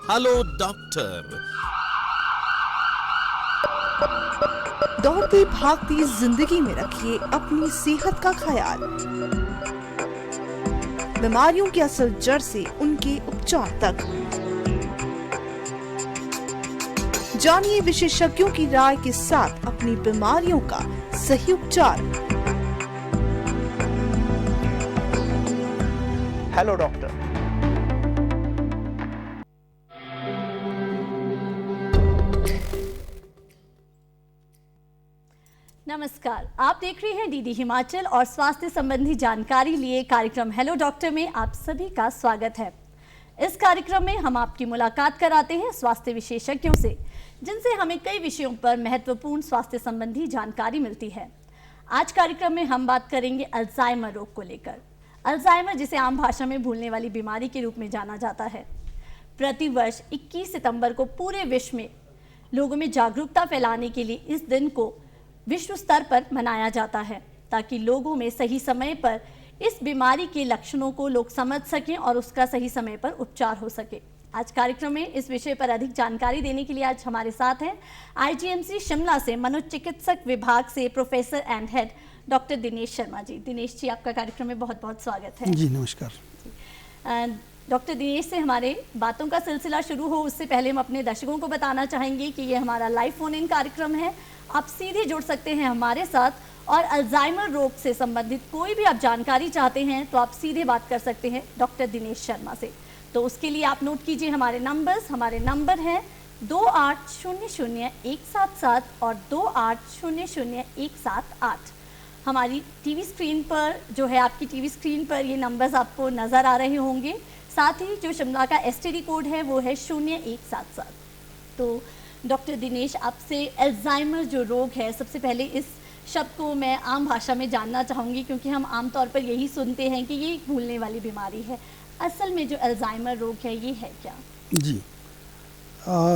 Hello doctor. दौड़ती भागती जिंदगी में रखिए अपनी सेहत का ख्याल। बीमारियों की असल जड़ से उनके उपचार तक जानिए विशेषज्ञों की राय के साथ अपनी बीमारियों का सही उपचार। Hello doctor. नमस्कार, आप देख रहे हैं डीडी हिमाचल और स्वास्थ्य संबंधी जानकारी लिए कार्यक्रम हेलो डॉक्टर में आप सभी का स्वागत है। इस कार्यक्रम में हम आपकी मुलाकात कराते हैं स्वास्थ्य विशेषज्ञों से, जिनसे हमें कई विषयों पर महत्वपूर्ण स्वास्थ्य संबंधी जानकारी मिलती है। आज कार्यक्रम में हम बात करेंगे अल्जाइमर रोग को लेकर। अल्जाइमर, जिसे आम भाषा में भूलने वाली बीमारी के रूप में जाना जाता है, प्रतिवर्ष 21 सितंबर को पूरे विश्व में लोगों में जागरूकता फैलाने के लिए इस दिन को विश्व स्तर पर मनाया जाता है, ताकि लोगों में सही समय पर इस बीमारी के लक्षणों को लोग समझ सकें और उसका सही समय पर उपचार हो सके। आज कार्यक्रम में इस विषय पर अधिक जानकारी देने के लिए आज हमारे साथ हैं आईजीएमसी शिमला से मनोचिकित्सक विभाग से professor and head doctor Dinesh Sharma ji. Dinesh ji, आपका कार्यक्रम में बहुत बहुत स्वागत है। जी नमस्कार। डॉक्टर दिनेश से हमारे बातों का सिलसिला शुरू हो उससे पहले हम अपने दर्शकों को बताना चाहेंगे कि ये हमारा लाइव फोन इन कार्यक्रम है। आप सीधे जुड़ सकते हैं हमारे साथ और अल्जाइमर रोग से संबंधित कोई भी आप जानकारी चाहते हैं तो आप सीधे बात कर सकते हैं डॉक्टर दिनेश शर्मा से। तो उसके लिए आप नोट कीजिए हमारे नंबर हैं 28000177 और 28000178। हमारी टीवी स्क्रीन पर जो है, आपकी टीवी स्क्रीन पर ये नंबर्स आपको नज़र आ रहे होंगे। साथ ही जो शिमला का एसटीडी कोड है वो है 0177। तो डॉक्टर दिनेश, आपसे अल्जाइमर जो रोग है, सबसे पहले इस शब्द को मैं आम भाषा में जानना चाहूँगी, क्योंकि हम आमतौर पर यही सुनते हैं कि ये भूलने वाली बीमारी है। असल में जो अल्जाइमर रोग है ये है क्या? जी,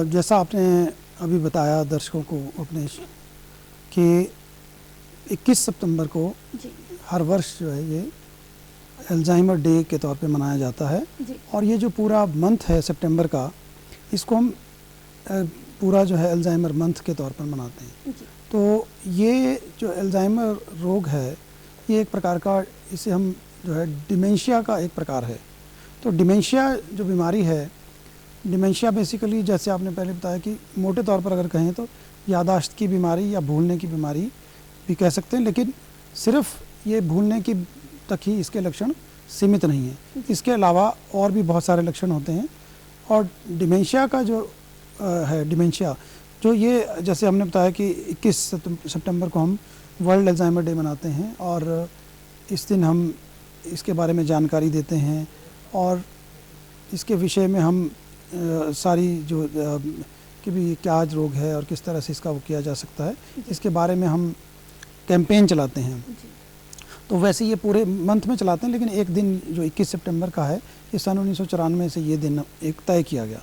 जैसा आपने अभी बताया दर्शकों को अपने कि 21 सितंबर को जी हर वर्ष जो है ये अल्जाइमर डे के तौर पे मनाया जाता है। और ये जो पूरा मंथ है सितंबर का, इसको हम पूरा जो है अल्जाइमर मंथ के तौर पर मनाते हैं। तो ये जो अल्जाइमर रोग है ये एक प्रकार का, इसे हम जो है डिमेंशिया का एक प्रकार है। तो डिमेंशिया जो बीमारी है, डिमेंशिया बेसिकली जैसे आपने पहले बताया कि मोटे तौर पर अगर कहें तो यादाश्त की बीमारी या भूलने की बीमारी भी कह सकते हैं, लेकिन सिर्फ ये भूलने की तक ही इसके लक्षण सीमित नहीं है। इसके अलावा और भी बहुत सारे लक्षण होते हैं। और डिमेंशिया का जो है, डिमेंशिया जो ये जैसे हमने बताया कि 21 सितंबर को हम वर्ल्ड अल्जाइमर डे मनाते हैं और इस दिन हम इसके बारे में जानकारी देते हैं और इसके विषय में हम सारी जो कि भी क्या रोग है और किस तरह से इसका वो किया जा सकता है, इसके बारे में हम कैंपेन चलाते हैं। तो वैसे ये पूरे मंथ में चलाते हैं, लेकिन एक दिन जो 21 सितंबर का है, ये सन 1994 से ये दिन एक तय किया गया,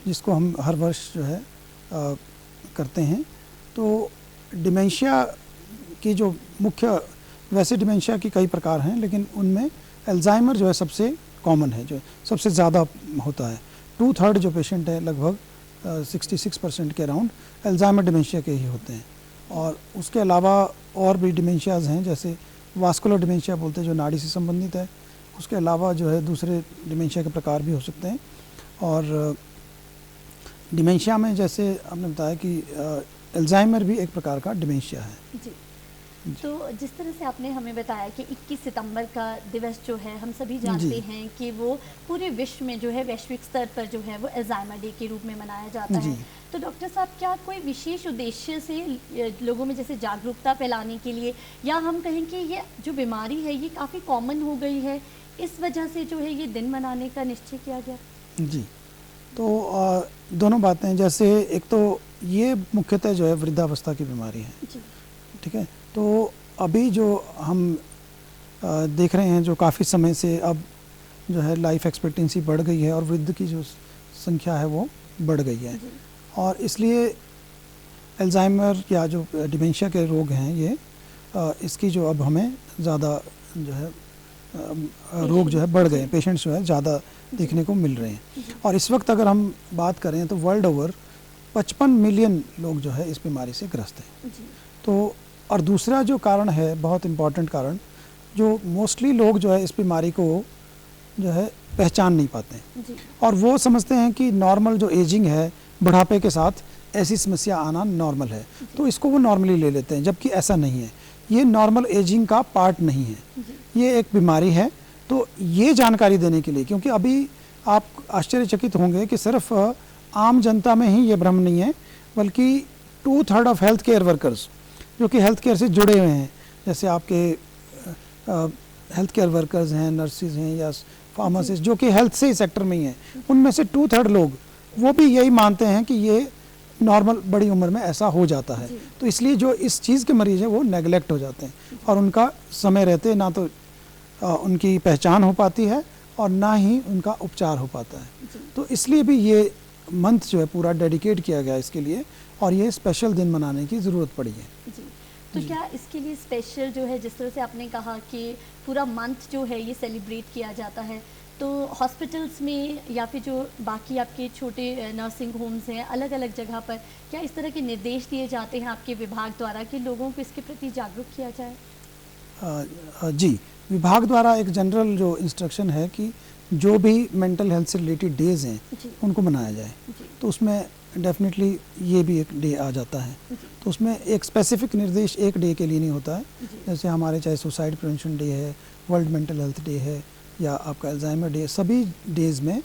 जिसको हम हर वर्ष जो है करते हैं। तो डिमेंशिया की जो मुख्य, वैसे डिमेंशिया की कई प्रकार हैं, लेकिन उनमें अल्जाइमर जो है सबसे कॉमन है, जो सबसे ज़्यादा होता है। 2/3 जो पेशेंट है, लगभग 66% के अराउंड अल्जाइमर डिमेंशिया के ही होते हैं। और उसके अलावा और भी डिमेंशियाज हैं, जैसे वास्कुलर डिमेंशिया बोलते हैं, जो नाड़ी से संबंधित है। उसके अलावा जो है दूसरे डिमेंशिया के प्रकार भी हो सकते हैं। और डिमेंशिया में जैसे आपने बताया कि अल्जाइमर भी एक प्रकार का डिमेंशिया है। जी। तो जिस तरह से आपने हमें बताया कि 21 सितंबर का दिवस जो है, हम सभी जानते हैं कि वो पूरे विश्व में जो है, वैश्विक स्तर पर जो है वो अल्जाइमर डे के रूप में मनाया जाता है। तो डॉक्टर साहब, क्या कोई विशेष उद्देश्य से लोगों में जैसे जागरूकता फैलाने के लिए, या हम कहें कि ये जो बीमारी है ये काफ़ी कॉमन हो गई है, इस वजह से जो है ये दिन मनाने का निश्चय किया गया? जी, तो दोनों बातें, जैसे एक तो ये मुख्यतः जो है वृद्धावस्था की बीमारी है, ठीक है। तो अभी जो हम देख रहे हैं, जो काफ़ी समय से अब जो है लाइफ एक्सपेक्टेंसी बढ़ गई है और वृद्ध की जो संख्या है वो बढ़ गई है, और इसलिए अल्जाइमर या जो डिमेंशिया के रोग हैं ये इसकी जो अब हमें ज़्यादा जो है रोग जो है बढ़ गए हैं, पेशेंट्स जो है ज़्यादा देखने को मिल रहे हैं। और इस वक्त अगर हम बात करें तो वर्ल्ड ओवर 55 मिलियन लोग जो है इस बीमारी से ग्रस्त हैं। तो और दूसरा जो कारण है, बहुत इम्पॉर्टेंट कारण, जो मोस्टली लोग जो है इस बीमारी को जो है पहचान नहीं पाते हैं और वो समझते हैं कि नॉर्मल जो एजिंग है, बुढ़ापे के साथ ऐसी समस्या आना नॉर्मल है, तो इसको वो नॉर्मली ले लेते हैं, जबकि ऐसा नहीं है। ये नॉर्मल एजिंग का पार्ट नहीं है, ये एक बीमारी है। तो ये जानकारी देने के लिए, क्योंकि अभी आप आश्चर्यचकित होंगे कि सिर्फ आम जनता में ही ये भ्रम नहीं है, बल्कि 2/3 ऑफ हेल्थ केयर वर्कर्स जो कि हेल्थ केयर से जुड़े हुए हैं, जैसे आपके हेल्थ केयर वर्कर्स हैं, नर्सिस हैं या फार्मासिस्ट जो कि हेल्थ से सेक्टर में ही हैं, उनमें से 2/3 लोग वो भी यही मानते हैं कि ये नॉर्मल बड़ी उम्र में ऐसा हो जाता है। तो इसलिए जो इस चीज़ के मरीज़ हैं वो नेगलेक्ट हो जाते हैं और उनका समय रहते ना तो उनकी पहचान हो पाती है और ना ही उनका उपचार हो पाता है। तो इसलिए भी ये मंथ जो है पूरा डेडिकेट किया गया इसके लिए और ये स्पेशल दिन मनाने की ज़रूरत पड़ी है। तो क्या इसके लिए स्पेशल जो है, जिस तरह से आपने कहा कि पूरा मंथ जो है ये सेलिब्रेट किया जाता है, तो हॉस्पिटल्स में या फिर जो बाकी आपके छोटे नर्सिंग होम्स हैं अलग अलग जगह पर, क्या इस तरह के निर्देश दिए जाते हैं आपके विभाग द्वारा कि लोगों को इसके प्रति जागरूक किया जाए? जी, विभाग द्वारा एक जनरल जो इंस्ट्रक्शन है कि जो भी मेंटल हेल्थ से रिलेटेड डेज हैं उनको मनाया जाए, तो उसमें डेफिनेटली ये भी एक डे आ जाता है। तो उसमें एक स्पेसिफिक निर्देश एक डे के लिए नहीं होता है, जैसे हमारे चाहे सुसाइड प्रिवेंशन डे है, वर्ल्ड मेंटल हेल्थ डे है या आपका अल्जाइमर डे, सभी डेज में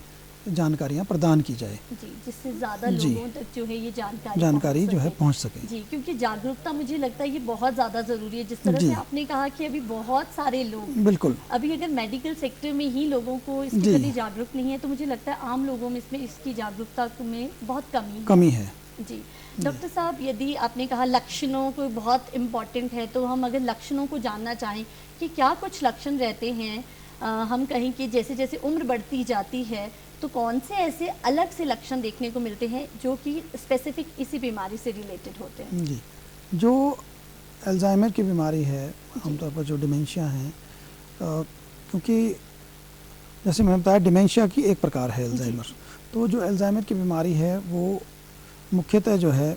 जानकारियाँ प्रदान की जाए जिससे ज़्यादा लोगों तक जो है ये जानकारी जो है पहुँच सके। जी, क्योंकि जागरूकता मुझे लगता है ये बहुत ज़्यादा ज़रूरी है। जिस तरह से आपने कहा कि अभी बहुत सारे लोग, बिल्कुल, अभी अगर मेडिकल सेक्टर में ही लोगों को इसके प्रति जागरूक नहीं है, तो मुझे लगता है आम लोगों में इसमें इसकी जागरूकता में बहुत कमी है। जी डॉक्टर साहब, यदि आपने कहा लक्षणों को बहुत इम्पॉर्टेंट है, तो हम अगर लक्षणों को जानना चाहें कि क्या कुछ लक्षण रहते हैं, हम कहें कि जैसे जैसे उम्र बढ़ती जाती है तो कौन से ऐसे अलग से लक्षण देखने को मिलते हैं जो कि स्पेसिफिक इसी बीमारी से रिलेटेड होते हैं? जी, जो अल्जाइमर की बीमारी है, आमतौर पर जो डिमेंशिया है, क्योंकि जैसे मैंने बताया डिमेंशिया की एक प्रकार है अल्जाइमर, तो जो अल्जाइमर की बीमारी है वो मुख्यतः जो है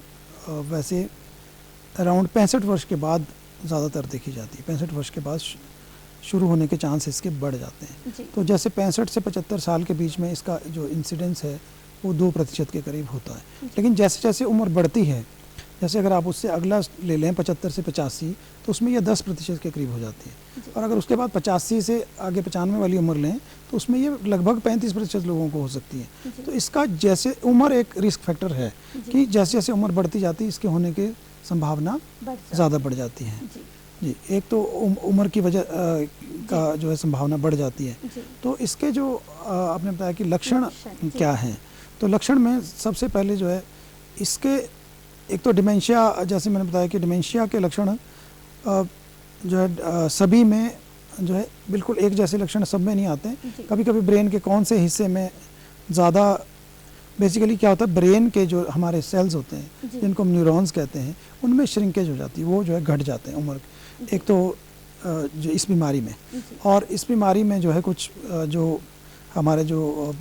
वैसे अराउंड 65 वर्ष के बाद ज़्यादातर देखी जाती है। 65 वर्ष के बाद शुरू होने के चांस इसके बढ़ जाते हैं। तो जैसे 65 से 75 साल के बीच में इसका जो इंसिडेंस है वो 2% के करीब होता है। लेकिन जैसे जैसे उम्र बढ़ती है, जैसे अगर आप उससे अगला ले लें 75 से 85, तो उसमें यह 10% के करीब हो जाती है। और अगर उसके बाद 85 से आगे 95 वाली उम्र लें तो उसमें ये लगभग 35% लोगों को हो सकती है। तो इसका जैसे उम्र एक रिस्क फैक्टर है कि जैसे जैसे उम्र बढ़ती जाती है इसके होने की संभावना ज़्यादा बढ़ जाती है। जी, एक तो उम्र की वजह का जो है संभावना बढ़ जाती है। तो इसके जो आपने बताया कि लक्षण क्या हैं, तो लक्षण में सबसे पहले जो है इसके एक तो डिमेंशिया, जैसे मैंने बताया कि डिमेंशिया के लक्षण जो है सभी में जो है बिल्कुल एक जैसे लक्षण सब में नहीं आते। कभी कभी ब्रेन के कौन से हिस्से में ज़्यादा, बेसिकली क्या होता है, ब्रेन के जो हमारे सेल्स होते हैं जिनको हम न्यूरॉन्स कहते हैं, उनमें श्रिंकेज हो जाती है, वो जो है घट जाते हैं उम्र, एक तो जो इस बीमारी में, और इस बीमारी में जो है कुछ जो हमारे जो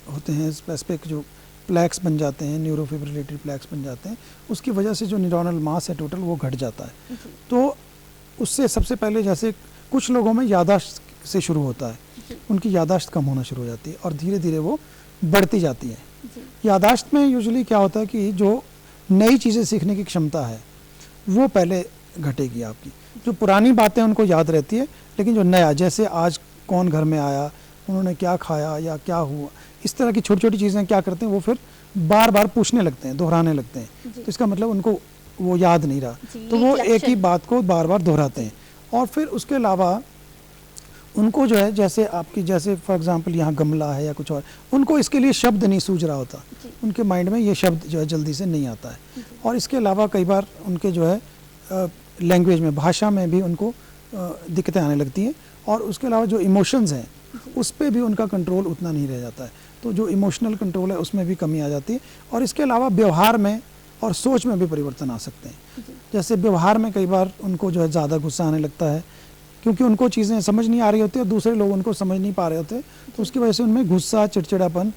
होते हैं स्पेसिफिक जो प्लैक्स बन जाते हैं, न्यूरोफिब्रिलेटरी प्लैक्स बन जाते हैं, उसकी वजह से जो न्यूरोनल मास है टोटल वो घट जाता है। तो उससे सबसे पहले जैसे कुछ लोगों में याददाश्त से शुरू होता है, उनकी याददाश्त कम होना शुरू हो जाती है और धीरे धीरे वो बढ़ती जाती है। याददाश्त में यूजुअली क्या होता है कि जो नई चीज़ें सीखने की क्षमता है वो पहले घटेगी आपकी, जो पुरानी बातें उनको याद रहती है, लेकिन जो नया, जैसे आज कौन घर में आया, उन्होंने क्या खाया या क्या हुआ, इस तरह की छोटी छोटी चीज़ें क्या करते हैं वो फिर बार बार पूछने लगते हैं, दोहराने लगते हैं। तो इसका मतलब उनको वो याद नहीं रहा, तो वो एक ही बात को बार बार दोहराते हैं। और फिर उसके अलावा उनको जो है जैसे आपकी, जैसे फॉर एग्जांपल यहाँ गमला है या कुछ और, उनको इसके लिए शब्द नहीं सूझ रहा होता, उनके माइंड में ये शब्द जो है जल्दी से नहीं आता है। और इसके अलावा कई बार उनके जो है लैंग्वेज में, भाषा में भी उनको दिक्कतें आने लगती हैं। और उसके अलावा जो इमोशंस हैं उस पर भी उनका कंट्रोल उतना नहीं रह जाता है, तो जो इमोशनल कंट्रोल है उसमें भी कमी आ जाती है। और इसके अलावा व्यवहार में और सोच में भी परिवर्तन आ सकते हैं। जैसे व्यवहार में कई बार उनको जो है ज़्यादा गुस्सा आने लगता है, क्योंकि उनको चीज़ें समझ नहीं आ रही होती और दूसरे लोग उनको समझ नहीं पा रहे होते, तो उसकी वजह से उनमें गुस्सा, चिड़चिड़ापन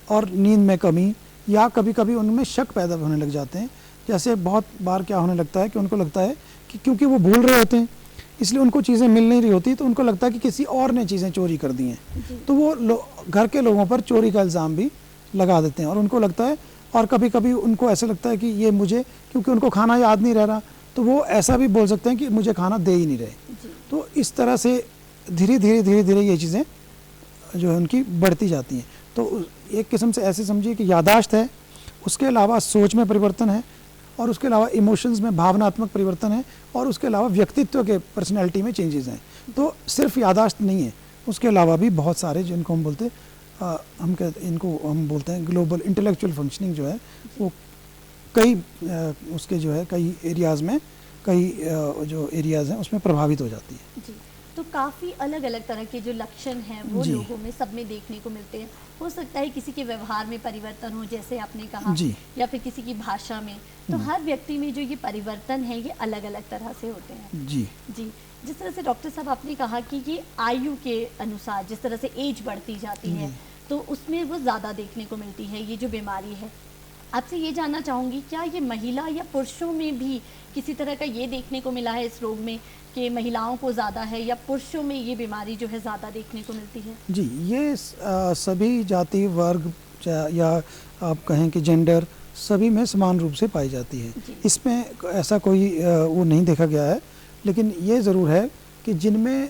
और नींद में कमी, या कभी कभी उनमें शक पैदा होने लग जाते हैं। जैसे बहुत बार क्या होने लगता है कि उनको लगता है कि क्योंकि वो भूल रहे होते हैं इसलिए उनको चीज़ें मिल नहीं रही होती, तो उनको लगता है कि किसी और ने चीज़ें चोरी कर दी हैं, तो वो घर के लोगों पर चोरी का इल्ज़ाम भी लगा देते हैं। और उनको लगता है, और कभी कभी उनको ऐसा लगता है कि ये मुझे, क्योंकि उनको खाना याद नहीं रह रहा, तो वो ऐसा भी बोल सकते हैं कि मुझे खाना दे ही नहीं रहे। तो इस तरह से धीरे धीरे ये चीज़ें जो है उनकी बढ़ती जाती हैं। तो एक किस्म से ऐसे समझिए कि यादाश्त है, उसके अलावा सोच में परिवर्तन है, और उसके अलावा इमोशंस में भावनात्मक परिवर्तन है, और उसके अलावा व्यक्तित्व के पर्सनैलिटी में चेंजेस हैं। तो सिर्फ यादाश्त नहीं है, उसके अलावा भी बहुत सारे जिनको हम बोलते हैं, इनको हम बोलते हैं ग्लोबल इंटेलेक्चुअल फंक्शनिंग जो है वो कई उसके जो है कई एरियाज़ में, कई जो एरियाज़ हैं उसमें प्रभावित हो जाती है। जी, तो काफ़ी अलग अलग तरह के जो लक्षण हैं वो लोगों में सब में देखने को मिलते हैं। हो सकता है किसी के व्यवहार में परिवर्तन हो, जैसे आपने कहा, या फिर किसी की भाषा में। तो हर व्यक्ति में जो ये परिवर्तन है ये अलग अलग तरह से होते हैं। जी, जिस तरह से डॉक्टर साहब आपने कहा कि ये आयु के अनुसार जिस तरह से एज बढ़ती जाती है तो उसमें वो ज़्यादा देखने को मिलती है ये जो बीमारी है। आपसे ये जानना चाहूँगी, क्या ये महिला या पुरुषों में भी किसी तरह का ये देखने को मिला है इस रोग में कि महिलाओं को ज़्यादा है, या पुरुषों में ये बीमारी जो है ज़्यादा देखने को मिलती है? जी, ये सभी जाति वर्ग या आप कहें कि जेंडर सभी में समान रूप से पाई जाती है। इसमें ऐसा कोई वो नहीं देखा गया है, लेकिन ये ज़रूर है कि जिनमें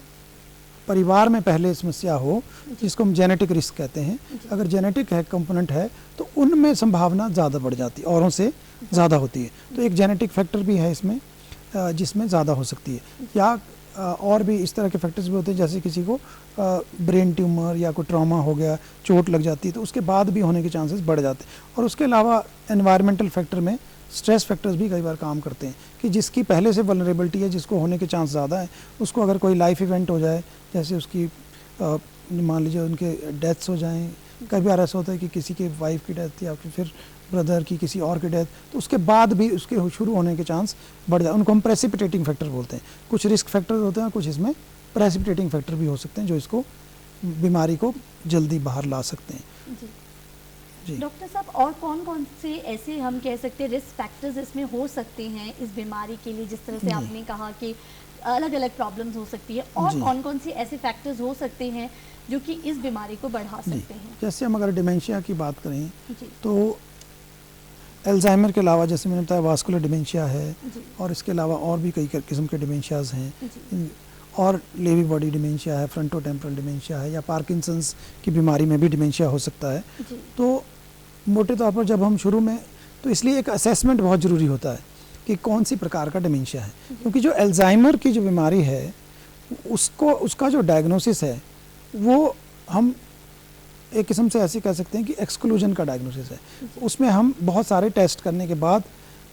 परिवार में पहले समस्या हो, जिसको हम जेनेटिक रिस्क कहते हैं, अगर जेनेटिक है कंपोनेंट है तो उनमें संभावना ज़्यादा बढ़ जाती है, औरों से ज़्यादा होती है। तो एक जेनेटिक फैक्टर भी है इसमें जिसमें ज़्यादा हो सकती है, या और भी इस तरह के फैक्टर्स भी होते हैं, जैसे किसी को ब्रेन ट्यूमर या कोई ट्रॉमा हो गया, चोट लग जाती है, तो उसके बाद भी होने के चांसेस बढ़ जाते हैं। और उसके अलावा एनवायरमेंटल फैक्टर में स्ट्रेस फैक्टर्स भी कई बार काम करते हैं कि जिसकी पहले से वल्नरेबिलिटी है, जिसको होने के चांस ज़्यादा है, उसको अगर कोई लाइफ इवेंट हो जाए, जैसे उसकी मान लीजिए उनके डेथ्स हो जाएं, कई बार ऐसा होता है कि किसी के वाइफ की डेथ या फिर ब्रदर की किसी और की डेथ, तो उसके बाद भी उसके शुरू होने के चांस बढ़ जाए, उनको हम प्रेसिपिटेटिंग फैक्टर बोलते हैं। कुछ रिस्क फैक्टर होते हैं, कुछ इसमें प्रेसिपिटेटिंग फैक्टर भी हो सकते हैं जो इसको बीमारी को जल्दी बाहर ला सकते हैं। जी। डॉक्टर साहब, और कौन कौन से ऐसे हम कह सकते हैं रिस्क फैक्टर्स इसमें हो सकते हैं इस बीमारी के लिए, जिस तरह से आपने कहा कि अलग अलग प्रॉब्लम्स हो सकती है, और कौन कौन से ऐसे फैक्टर्स हो सकते हैं जो कि इस बीमारी को बढ़ा सकते हैं? जैसे हम अगर डिमेंशिया की बात करें तो अल्जाइमर के अलावा जैसे मैंने बताया वास्कुलर डिमेंशिया है, और इसके अलावा और भी कई किस्म के डिमेंशियाज हैं, और लेवी बॉडी डिमेंशिया है, फ्रंटोटेम्पोरल डिमेंशिया है, या पार्किंसंस की बीमारी में भी डिमेंशिया हो सकता है। तो मोटे तौर पर जब हम शुरू में, तो इसलिए एक असेसमेंट बहुत ज़रूरी होता है कि कौन सी प्रकार का डिमेंशिया है, क्योंकि जो अल्जाइमर की जो बीमारी है उसका जो डायग्नोसिस है वो हम एक किस्म से ऐसे कह सकते हैं कि एक्सक्लूजन का डायग्नोसिस है। उसमें हम बहुत सारे टेस्ट करने के बाद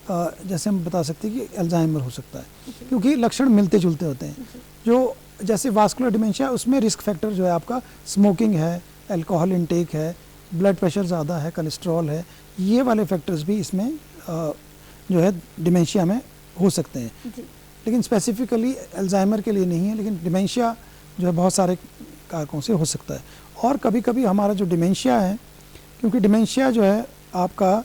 जैसे हम बता सकते हैं कि अल्जाइमर हो सकता है, क्योंकि लक्षण मिलते जुलते होते हैं। जो जैसे वास्कुलर डिमेंशिया, उसमें रिस्क फैक्टर जो है आपका स्मोकिंग है, अल्कोहल इंटेक है, ब्लड प्रेशर ज़्यादा है, कोलेस्ट्रॉल है, ये वाले फैक्टर्स भी इसमें जो है डिमेंशिया में हो सकते हैं। लेकिन स्पेसिफिकली अल्जाइमर के लिए नहीं है, लेकिन डिमेंशिया जो है बहुत सारे कारकों से हो सकता है। और कभी कभी हमारा जो डिमेंशिया है, क्योंकि डिमेंशिया जो है आपका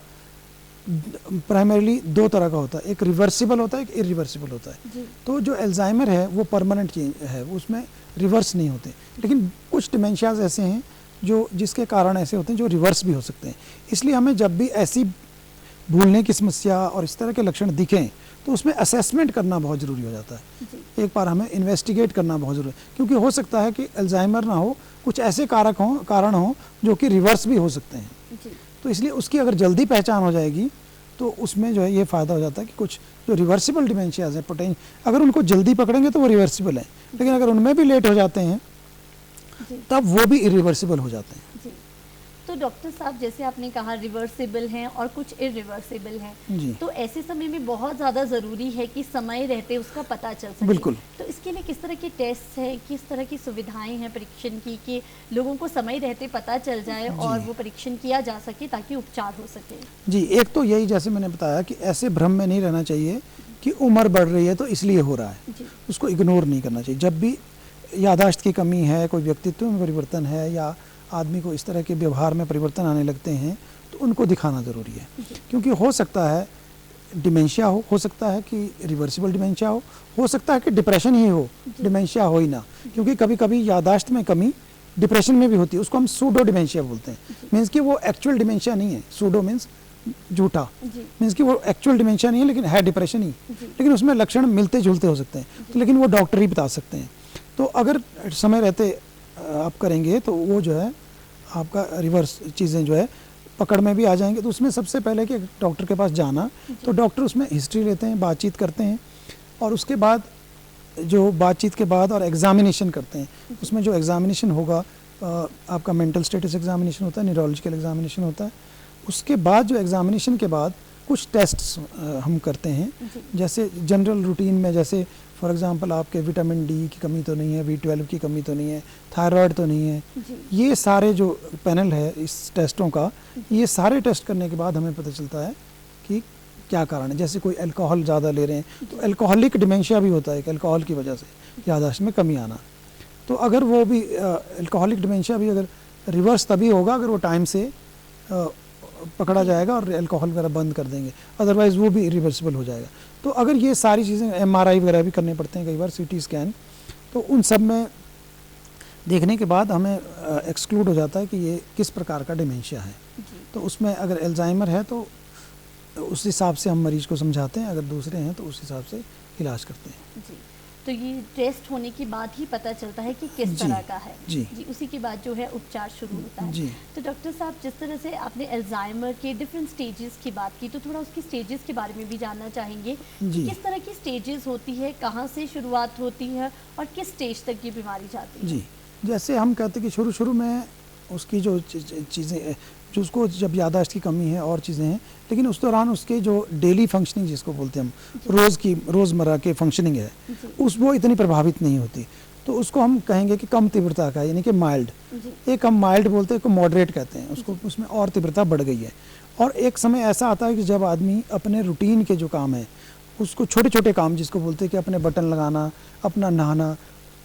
प्राइमरीली दो तरह का होता है, एक रिवर्सिबल होता है, एक इरिवर्सिबल होता है। तो जो अल्जाइमर है वो परमानेंट चेंज है, उसमें रिवर्स नहीं होते, लेकिन कुछ डिमेंशियाज ऐसे हैं जो जिसके कारण ऐसे होते हैं जो रिवर्स भी हो सकते हैं। इसलिए हमें जब भी ऐसी भूलने की समस्या और इस तरह के लक्षण दिखें तो उसमें असेसमेंट करना बहुत ज़रूरी हो जाता है। एक बार हमें इन्वेस्टिगेट करना बहुत ज़रूरी है, क्योंकि हो सकता है कि अल्जाइमर ना हो, कुछ ऐसे कारण हो जो कि रिवर्स भी हो सकते हैं। तो इसलिए उसकी अगर जल्दी पहचान हो जाएगी तो उसमें जो है ये फ़ायदा हो जाता है कि कुछ जो रिवर्सिबल डिमेंशियाज हैं अगर उनको जल्दी पकड़ेंगे तो वो रिवर्सिबल हैं, लेकिन अगर उनमें भी लेट हो जाते हैं तब वो भी इरिवर्सिबल हो जाते हैं। तो डॉक्टर साहब, जैसे आपने कहा रिवर्सिबल हैं और कुछ इरिवर्सिबल हैं, तो ऐसे समय में बहुत ज़्यादा ज़रूरी है कि समय रहते उसका पता चल सके। बिल्कुल। तो इसके लिए किस तरह के टेस्ट है, किस तरह की सुविधाएं हैं परीक्षण की कि लोगों को समय रहते पता चल जाए और वो परीक्षण किया जा सके ताकि उपचार हो सके? जी, एक तो यही जैसे मैंने बताया कि ऐसे भ्रम में नहीं रहना चाहिए कि उम्र बढ़ रही है तो इसलिए हो रहा है, जी। उसको इग्नोर नहीं करना चाहिए। जब भी याददाश्त की कमी है, कोई व्यक्तित्व में परिवर्तन है या आदमी को इस तरह के व्यवहार में परिवर्तन आने लगते हैं तो उनको दिखाना ज़रूरी है, क्योंकि हो सकता है डिमेंशिया हो सकता है कि रिवर्सिबल डिमेंशिया हो सकता है कि डिप्रेशन ही हो, डिमेंशिया हो ही ना, क्योंकि कभी कभी याददाश्त में कमी डिप्रेशन में भी होती है, उसको हम सूडो डिमेंशिया बोलते हैं। मीन्स कि वो एक्चुअल डिमेंशिया नहीं है, सूडो मीन्स झूठा, मीन्स कि वो एक्चुअल डिमेंशिया नहीं है लेकिन है डिप्रेशन ही, लेकिन उसमें लक्षण मिलते जुलते हो सकते हैं, तो लेकिन वो डॉक्टर ही बता सकते हैं। तो अगर समय रहते आप करेंगे तो वो जो है आपका रिवर्स चीज़ें जो है पकड़ में भी आ जाएंगे। तो उसमें सबसे पहले कि डॉक्टर के पास जाना, तो डॉक्टर उसमें हिस्ट्री लेते हैं, बातचीत करते हैं, और उसके बाद जो बातचीत के बाद और एग्जामिनेशन करते हैं, उसमें जो एग्जामिनेशन होगा आपका मेंटल स्टेटस एग्जामिनेशन होता है, न्यूरोलॉजिकल एग्जामिनेशन होता है। उसके बाद जो एग्जामिनेशन के बाद कुछ टेस्ट्स हम करते हैं, जैसे जनरल रूटीन में, जैसे फॉर एग्जांपल आपके विटामिन डी की कमी तो नहीं है, B12 की कमी तो नहीं है, थायराइड तो नहीं है, ये सारे जो पैनल है इस टेस्टों का, ये सारे टेस्ट करने के बाद हमें पता चलता है कि क्या कारण है। जैसे कोई अल्कोहल ज़्यादा ले रहे हैं तो अल्कोहलिक डिमेंशिया भी होता है कि अल्कोहल की वजह से याददाश्त में कमी आना। तो अगर वो भी अल्कोहलिक डिमेंशिया भी अगर रिवर्स तभी होगा अगर वो टाइम से पकड़ा जाएगा और अल्कोहल वगैरह बंद कर देंगे, अदरवाइज़ वो भी रिवर्सिबल हो जाएगा। तो अगर ये सारी चीज़ें, MRI वगैरह भी करने पड़ते हैं कई बार, CT स्कैन, तो उन सब में देखने के बाद हमें एक्सक्लूड हो जाता है कि ये किस प्रकार का डिमेंशिया है। तो उसमें अगर अल्जाइमर है तो उस हिसाब से हम मरीज को समझाते हैं, अगर दूसरे हैं तो उस हिसाब से इलाज करते हैं। जी, तो ये टेस्ट होने के बाद ही पता चलता है कि किस तरह का है। जी, उसी के बाद जो है उपचार शुरू होता है। जी। तो डॉक्टर साहब, जिस तरह से आपने अल्जाइमर के डिफरेंट स्टेजेस की बात की, तो थोड़ा उसकी स्टेजेस के बारे में भी जानना चाहेंगे। जी। किस तरह की स्टेजेस होती है, कहाँ से शुरुआत होती है और किस स्टेज तक ये बीमारी जाती है? जी, जैसे हम कहते हैं कि शुरू में उसकी जो चीज़ें, जो उसको जब याददाश्त की कमी है और चीज़ें हैं, लेकिन उस दौरान उसके जो डेली फंक्शनिंग जिसको बोलते हैं हम, रोज़मर्रा के फंक्शनिंग है, वो इतनी प्रभावित नहीं होती। तो उसको हम कहेंगे कि कम तीव्रता का, यानी कि माइल्ड। एक हम माइल्ड बोलते हैं, एक मॉडरेट कहते हैं उसको, उसमें और तीव्रता बढ़ गई है। और एक समय ऐसा आता है कि जब आदमी अपने रूटीन के जो काम है, उसको छोटे छोटे काम जिसको बोलते हैं कि अपने बटन लगाना, अपना नहाना,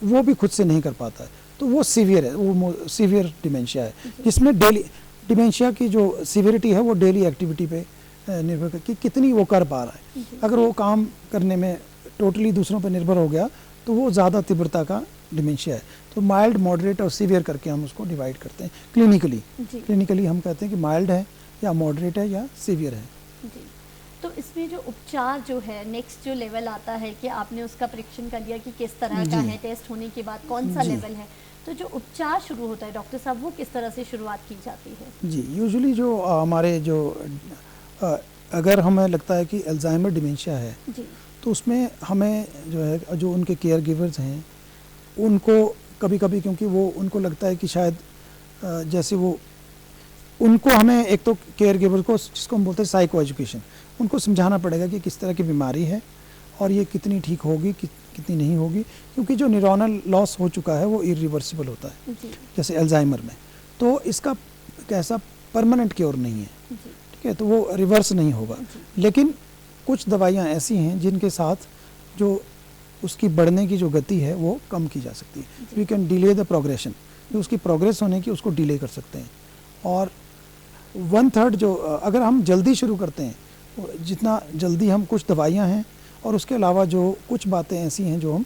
वो भी खुद से नहीं कर पाता है, तो वो सीवियर है, वो सीवियर डिमेंशिया है, जिसमें डेली डिमेंशिया की जो सीवियरिटी है वो डेली एक्टिविटी पे निर्भर करती कि कितनी वो कर पा रहा है। अगर वो काम करने में टोटली दूसरों पे निर्भर हो गया तो वो ज़्यादा तीव्रता का डिमेंशिया है। तो माइल्ड, मॉडरेट और सीवियर करके हम उसको डिवाइड करते हैं क्लिनिकली हम कहते हैं कि माइल्ड है या मॉडरेट है या सीवियर है। जी। तो इसमें जो उपचार जो है, नेक्स्ट जो लेवल आता है कि आपने उसका परीक्षण कर लिया कि किस तरह का है, टेस्ट होने के बाद कौन सा लेवल है, तो जो उपचार शुरू होता है डॉक्टर साहब, वो किस तरह से शुरुआत की जाती है? जी, यूजुअली जो हमारे जो अगर हमें लगता है कि अल्जाइमर डिमेंशिया है, तो उसमें हमें जो है, जो उनके केयर गिवर्स हैं उनको कभी कभी, क्योंकि वो उनको लगता है कि शायद जैसे वो उनको हमें एक तो केयर गिवर को, जिसको हम बोलते हैं साइको एजुकेशन, उनको समझाना पड़ेगा कि किस तरह की बीमारी है और ये कितनी ठीक होगी, कितनी नहीं होगी, क्योंकि जो न्यूरॉनल लॉस हो चुका है वो इरिवर्सिबल होता है, जैसे अल्जाइमर में। तो इसका कैसा परमानेंट क्योर नहीं है, ठीक है, तो वो रिवर्स नहीं होगा। लेकिन कुछ दवाइयाँ ऐसी हैं जिनके साथ जो उसकी बढ़ने की जो गति है वो कम की जा सकती है। We can delay the progression, जो उसकी प्रोग्रेस होने की उसको डिले कर सकते हैं। और 1/3 जो अगर हम जल्दी शुरू करते हैं, जितना जल्दी हम, कुछ दवाइयाँ हैं और उसके अलावा जो कुछ बातें ऐसी हैं जो हम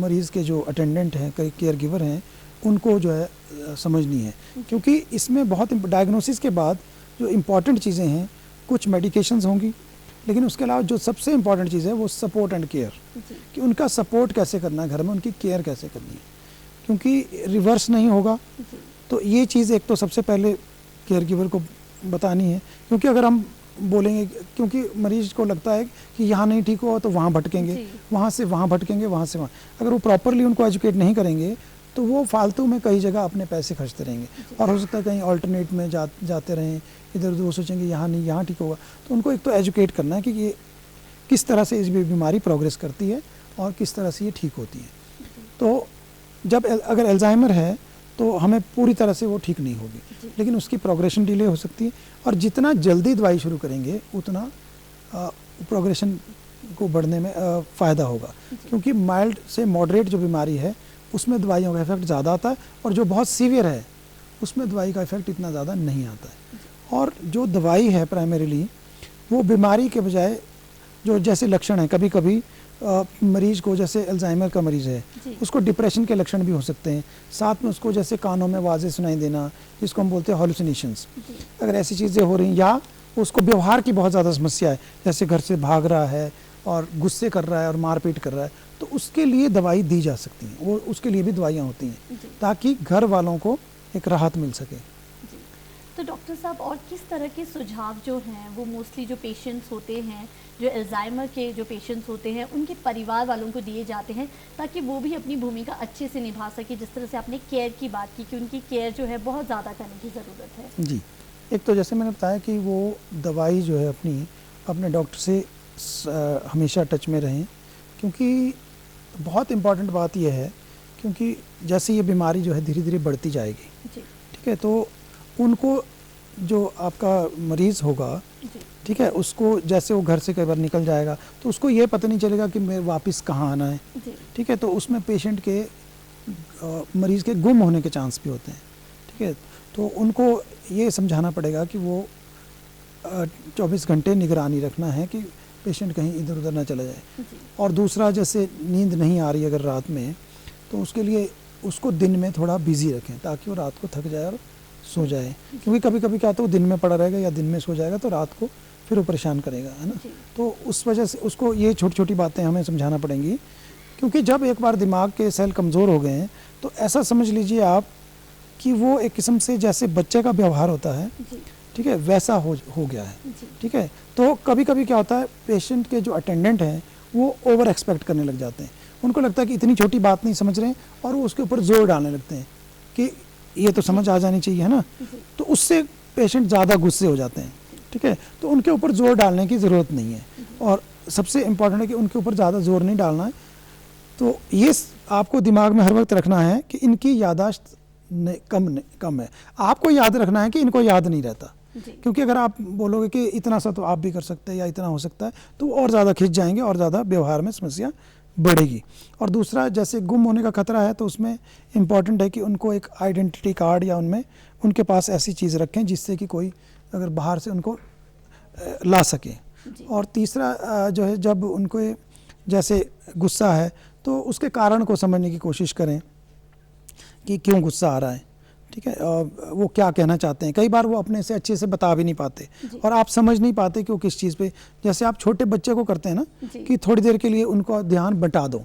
मरीज़ के जो अटेंडेंट हैं, केयर गिवर हैं, उनको जो है समझनी है, क्योंकि इसमें बहुत डायग्नोसिस के बाद जो इम्पॉर्टेंट चीज़ें हैं, कुछ मेडिकेशंस होंगी, लेकिन उसके अलावा जो सबसे इम्पॉर्टेंट चीज़ है वो सपोर्ट एंड केयर, कि उनका सपोर्ट कैसे करना है घर में, उनकी केयर कैसे करनी है, क्योंकि रिवर्स नहीं होगा। तो ये चीज़ एक तो सबसे पहले केयर गिवर को बतानी है, क्योंकि अगर हम बोलेंगे, क्योंकि मरीज को लगता है कि यहाँ नहीं ठीक हुआ तो वहाँ भटकेंगे, वहाँ से वहाँ भटकेंगे, वहाँ से वहाँ, अगर वो प्रॉपरली उनको एजुकेट नहीं करेंगे तो वो फालतू में कई जगह अपने पैसे खर्चते रहेंगे, और हो सकता है कहीं ऑल्टरनेट में जाते रहें इधर उधर, वो सोचेंगे यहाँ नहीं, यहाँ ठीक होगा। तो उनको एक तो एजुकेट करना है कि ये किस तरह से इस बीमारी प्रोग्रेस करती है और किस तरह से ये ठीक होती है। तो जब अगर अल्जाइमर है तो हमें पूरी तरह से वो ठीक नहीं होगी, लेकिन उसकी प्रोग्रेशन डिले हो सकती है, और जितना जल्दी दवाई शुरू करेंगे उतना प्रोग्रेशन को बढ़ने में फ़ायदा होगा, क्योंकि माइल्ड से मॉडरेट जो बीमारी है उसमें दवाइयों का इफेक्ट ज़्यादा आता है, और जो बहुत सीवियर है उसमें दवाई का इफेक्ट इतना ज़्यादा नहीं आता है। और जो दवाई है प्राइमरीली वो बीमारी के बजाय जो जैसे लक्षण है, कभी कभी मरीज को, जैसे अल्जाइमर का मरीज है उसको डिप्रेशन के लक्षण भी हो सकते हैं, साथ में उसको जैसे कानों में आवाज़ें सुनाई देना, जिसको हम बोलते हैं हॉलुसिनेशंस, अगर ऐसी चीज़ें हो रही हैं, या उसको व्यवहार की बहुत ज़्यादा समस्या है, जैसे घर से भाग रहा है और गुस्से कर रहा है और मारपीट कर रहा है, तो उसके लिए दवाई दी जा सकती है, वो उसके लिए भी दवाइयाँ होती हैं ताकि घर वालों को एक राहत मिल सके। तो डॉक्टर साहब, और किस तरह के सुझाव जो हैं वो मोस्टली जो पेशेंट्स होते हैं, जो अल्जाइमर के जो पेशेंट्स होते हैं, उनके परिवार वालों को दिए जाते हैं ताकि वो भी अपनी भूमिका अच्छे से निभा सके? जिस तरह से आपने केयर की बात की कि उनकी केयर जो है बहुत ज़्यादा करने की ज़रूरत है। जी, एक तो जैसे मैंने बताया कि वो दवाई जो है अपने डॉक्टर से हमेशा टच में रहें, क्योंकि बहुत इम्पॉर्टेंट बात यह है, क्योंकि जैसे ये बीमारी जो है धीरे धीरे बढ़ती जाएगी, ठीक है, तो उनको जो आपका मरीज़ होगा, ठीक है, उसको जैसे वो घर से कई बार निकल जाएगा तो उसको ये पता नहीं चलेगा कि मैं वापस कहाँ आना है, ठीक है, तो उसमें पेशेंट के मरीज़ के गुम होने के चांस भी होते हैं, ठीक है, तो उनको ये समझाना पड़ेगा कि वो 24 घंटे निगरानी रखना है कि पेशेंट कहीं इधर उधर ना चला जाए। और दूसरा, जैसे नींद नहीं आ रही अगर रात में, तो उसके लिए उसको दिन में थोड़ा बिजी रखें ताकि वो रात को थक जाए और सो जाए, क्योंकि कभी कभी क्या होता है वो दिन में पड़ा रहेगा या दिन में सो जाएगा तो रात को फिर वो परेशान करेगा, है ना। तो उस वजह से उसको ये छोटी छोटी बातें हमें समझाना पड़ेंगी, क्योंकि जब एक बार दिमाग के सेल कमज़ोर हो गए हैं तो ऐसा समझ लीजिए आप कि वो एक किस्म से जैसे बच्चे का व्यवहार होता है, ठीक है, वैसा हो गया है, ठीक है। तो कभी कभी क्या होता है, पेशेंट के जो अटेंडेंट हैं वो ओवर एक्सपेक्ट करने लग जाते हैं, उनको लगता है कि इतनी छोटी बात नहीं समझ रहे हैं और वो उसके ऊपर जोर डालने लगते हैं कि ये तो समझ आ जानी चाहिए, है ना। तो उससे पेशेंट ज़्यादा गुस्से हो जाते हैं, ठीक है, तो उनके ऊपर जोर डालने की ज़रूरत नहीं है, और सबसे इम्पॉर्टेंट है कि उनके ऊपर ज़्यादा जोर नहीं डालना है। तो ये आपको दिमाग में हर वक्त रखना है कि इनकी याददाश्त कम है, आपको याद रखना है कि इनको याद नहीं रहता, क्योंकि अगर आप बोलोगे कि इतना सा तो आप भी कर सकते हैं या इतना हो सकता है, तो और ज़्यादा खिंच जाएंगे और ज़्यादा व्यवहार में समस्या बढ़ेगी। और दूसरा, जैसे गुम होने का खतरा है तो उसमें इम्पॉर्टेंट है कि उनको एक आइडेंटिटी कार्ड या उनमें उनके पास ऐसी चीज़ रखें जिससे कि कोई अगर बाहर से उनको ला सके। और तीसरा जो है, जब उनको जैसे गुस्सा है तो उसके कारण को समझने की कोशिश करें कि क्यों गुस्सा आ रहा है, ठीक है, वो क्या कहना चाहते हैं। कई बार वो अपने से अच्छे से बता भी नहीं पाते और आप समझ नहीं पाते कि वो किस चीज़ पे, जैसे आप छोटे बच्चे को करते हैं ना कि थोड़ी देर के लिए उनको ध्यान बटा दो,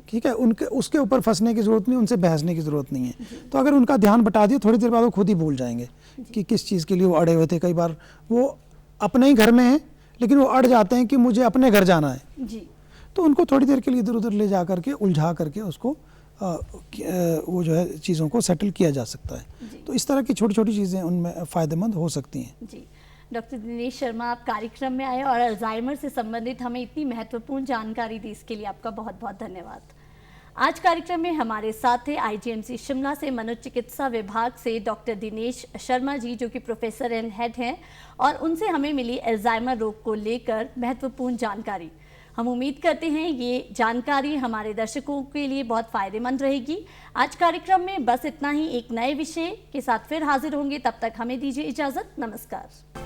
ठीक है, उनके उसके ऊपर फंसने की ज़रूरत नहीं, उनसे बहसने की ज़रूरत नहीं है। तो अगर उनका ध्यान बटा दिया, थोड़ी देर बाद वो खुद ही भूल जाएंगे कि किस चीज़ के लिए वो अड़े हुए थे। कई बार वो अपने ही घर में हैं लेकिन वो अड़ जाते हैं कि मुझे अपने घर जाना है, तो उनको थोड़ी देर के लिए इधर उधर ले जा करके उलझा करके उसको वो जो है चीज़ों को सेटल किया जा सकता है। तो इस तरह की छोटी छोटी चीज़ें उनमें फ़ायदेमंद हो सकती हैं। जी, डॉक्टर दिनेश शर्मा, आप कार्यक्रम में आए और अल्जाइमर से संबंधित हमें इतनी महत्वपूर्ण जानकारी दी, इसके लिए आपका बहुत बहुत धन्यवाद। आज कार्यक्रम में हमारे साथ थे आईजीएमसी शिमला से मनोचिकित्सा विभाग से डॉक्टर दिनेश शर्मा जी, जो कि प्रोफेसर एंड हेड हैं, और उनसे हमें मिली अल्जाइमर रोग को लेकर महत्वपूर्ण जानकारी। हम उम्मीद करते हैं ये जानकारी हमारे दर्शकों के लिए बहुत फ़ायदेमंद रहेगी। आज कार्यक्रम में बस इतना ही। एक नए विषय के साथ फिर हाजिर होंगे, तब तक हमें दीजिए इजाज़त। नमस्कार।